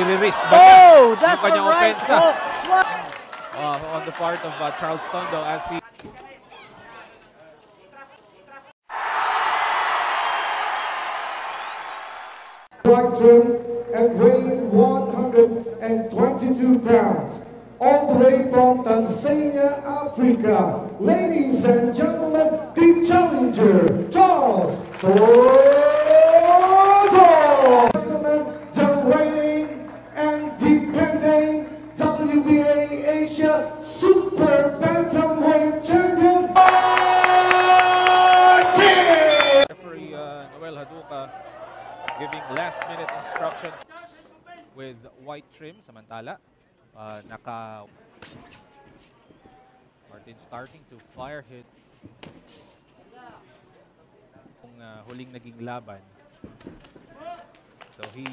I-risk ba niya that's yung kanyang right opensa? hook. On the part of Charles Tondo as he... White trim and weighing 122 pounds. All the way from Tanzania, Africa. Ladies and gentlemen, the challenger, Charles Tondo. Gentlemen, the reigning and defending WBA Asia Super Bantamweight Champion, Martin! Referee Noel Haduka giving last-minute instructions with white trim. Samantala, Martin starting to fire hit kung huling naging laban. So he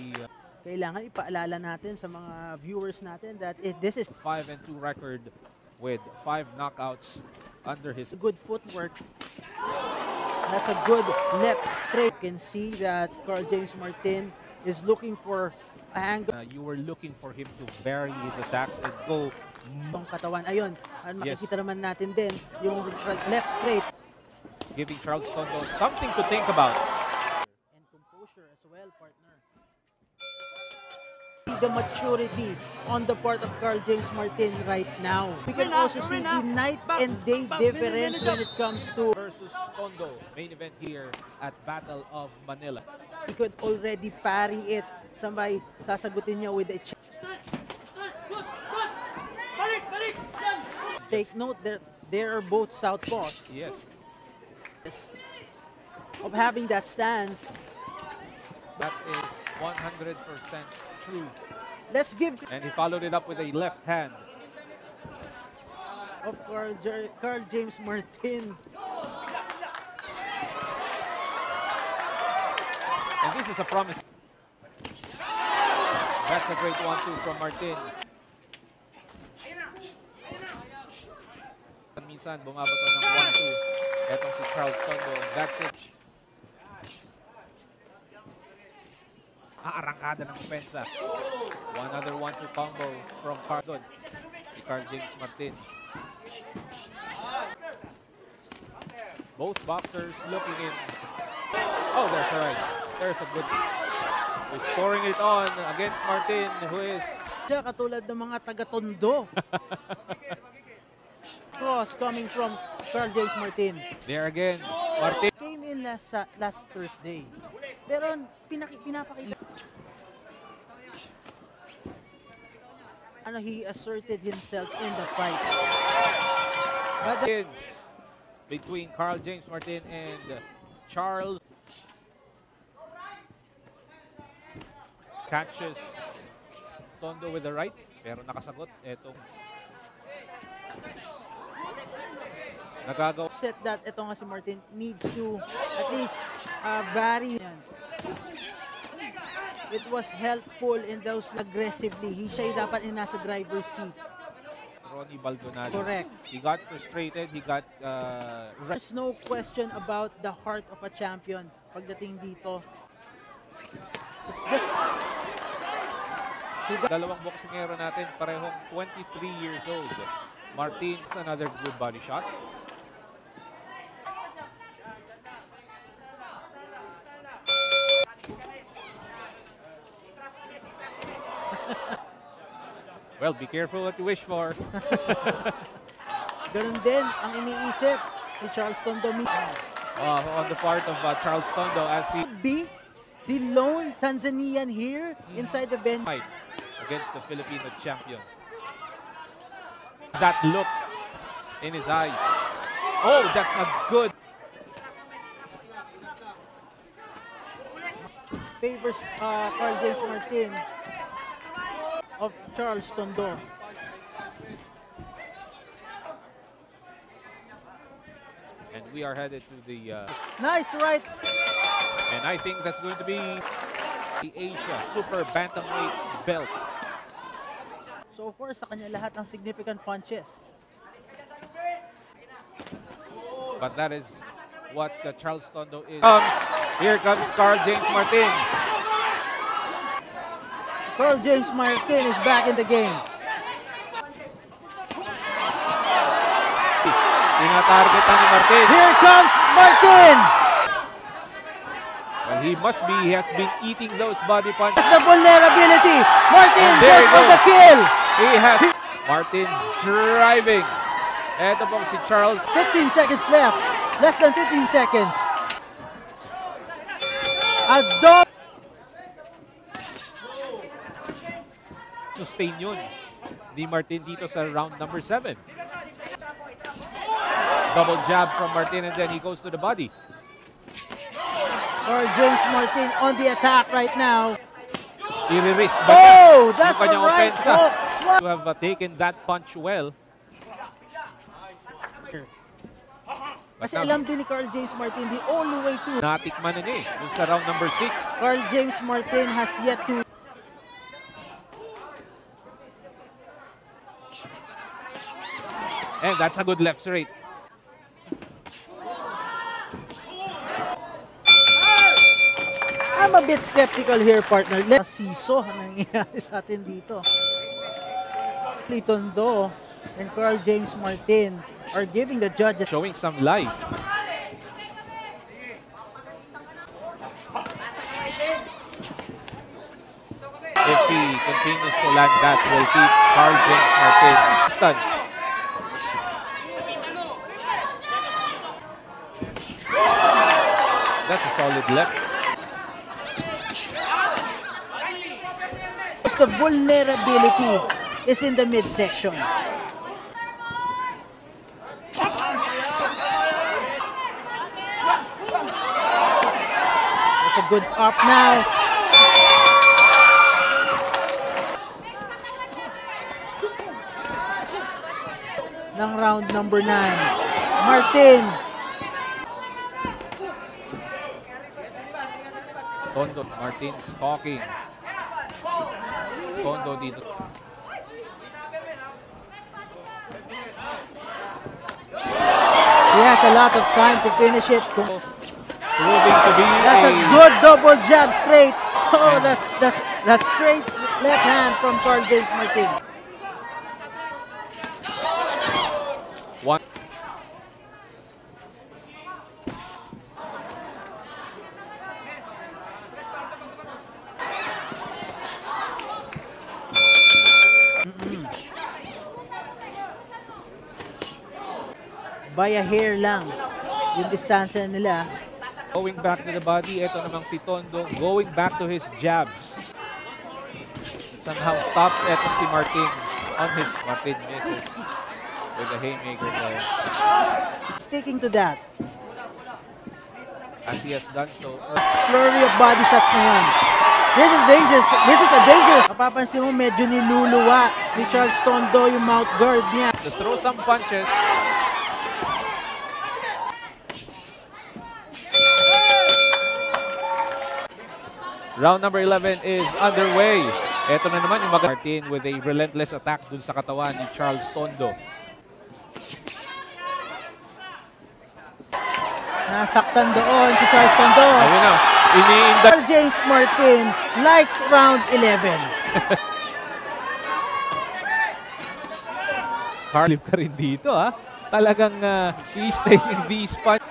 Kailangan ipaalala natin sa mga viewers natin that this is 5-2 record with 5 knockouts under his good footwork. That's a good left straight. You can see that Carl James Martin is looking for a angle. You were looking for him to vary his attacks and go. Ang katawan, ayun, makikita naman natin din yung left straight. Giving Charles Tondo something to think about. And composure as well, partner. The maturity on the part of Carl James Martin right now. We can also see the night and day difference when it comes to Versus Tondo, main event here at Battle of Manila. he could already parry it. Somebody sasagutin niya with a check. Take note that they are both southpaws. Yes. Of having that stance. That is 100% true. Let's give And he followed it up with a left hand. of Carl James Martin. And this is a promise. That's a great 1-2 from Martin. Minsan bumabato ng 1-2. Etong si Charles Tondo. That's it. Arangkada ng pensa. Another 1-2 combo from Carl. Si Carl James Martin. Both boxers looking in. Oh, that's right. There's a good. Scoring it on against Martin, who is Siya katulad ng mga taga-Tondo. Cross coming from Carl James Martin. there again. Martin. Came in last Thursday. Pero pinapakita. He asserted himself in the fight. But Between Carl James Martin and Charles. Catches Tondo with the right, pero nakasagot. Etong nagagawa. set that ito nga si Martin needs to at least vary. It was helpful in those aggressively. Siya dapat in nasa driver's seat. Ronnie Baldonado. Correct. He got frustrated. He got There's no question about the heart of a champion pagdating dito. It's just dalawang boksingero natin parehong 23 years old. Martin's another good body shot. Well, be careful what you wish for. ganun din ang iniisip ni Charles Tondo. On the part of Charles Tondo as he Be the lone Tanzanian here inside the bench. fight against the Filipino champion. That look in his eyes. Oh, that's a good. Favors Carl James Martin of Charles Tondo. And we are headed to the Nice right. and I think that's going to be the Asia Super Bantamweight belt. So far sa kanya lahat ng significant punches. But that is what Charles Tondo is. Here comes Carl James Martin. Carl James Martin is back in the game. Tinatargetan ni Martin. Here comes Martin! Well, he has been eating those body punches. That's the vulnerability. Martin And there goes he for goes. the kill. He has Martin driving. Eto pong si Charles. 15 seconds left. Less than 15 seconds. Sustain yun ni Martin dito sa round number 7. Double jab from Martin and then he goes to the body. Carl James Martin on the attack right now. I-re-wrist. Oh, that's the kanyang right opensa. hook. You have taken that punch well. Kasi alam din ni Carl James Martin the only way to. Natikman na niya dun sa round number 6. Carl James Martin has yet to. And that's a good left straight. I'm a bit skeptical here, partner. Let's see so nangyayari sa atin dito. Tondo and Carl James Martin are giving the judges Showing some life. If he continues to land that, will keep Carl James Martin stunned. That's a solid left. the vulnerability is in the midsection. That's a good up now. Ng round number 9. Martin. Tondo, Martin stalking. Tondo dito. He has a lot of time to finish it. Proving to be That's a good double jab straight. Oh, that's straight left hand from Carl James Martin. one. By a hair lang yung distansya nila. Going back to the body, ito namang si Tondo going back to his jabs. It somehow stops etong si Martin on his Martin misses with the haymaker there. Sticking to that. As he has done so. Flurry of body shots na yan. This is dangerous. This is a dangerous. Mapapansin mo medyo niluluwa ni Charles Tondo yung mouth guard niya. To throw some punches. Round number 11 is underway. Ito na naman yung Martin with a relentless attack dun sa katawan ni Charles Tondo. Nasaktan doon si Charles Tondo. Ayun na, iniinda. Carl James Martin likes round 11. Carlip ka rin dito ha. Talagang he's taking these punches.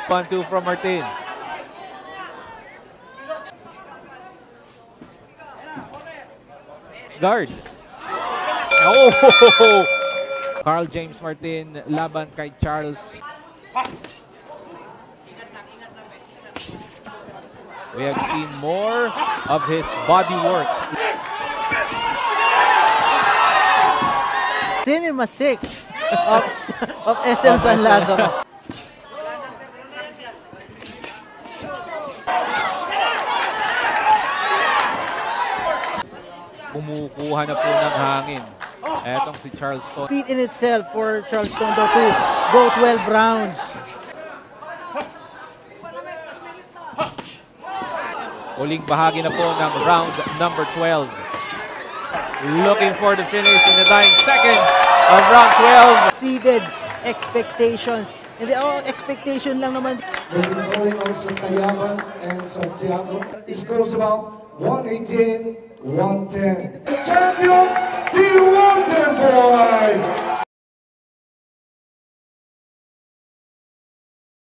1-2 from Martin. Guard. Oh! Carl James Martin laban kay Charles. We have seen more of his body work. Cinema 6 of SM San Lazaro. Kumukuha na po ng hangin. Etong si Charles Tondo. Feat in itself for Charles Tondo to go 12 rounds. Uling bahagi na po ng round number 12. Looking for the finish in the dying seconds of round 12. Exceeded expectations. Hindi, expectation lang naman. Maybe calling also Tayaban and Santiago. This goes about 118-110. Champion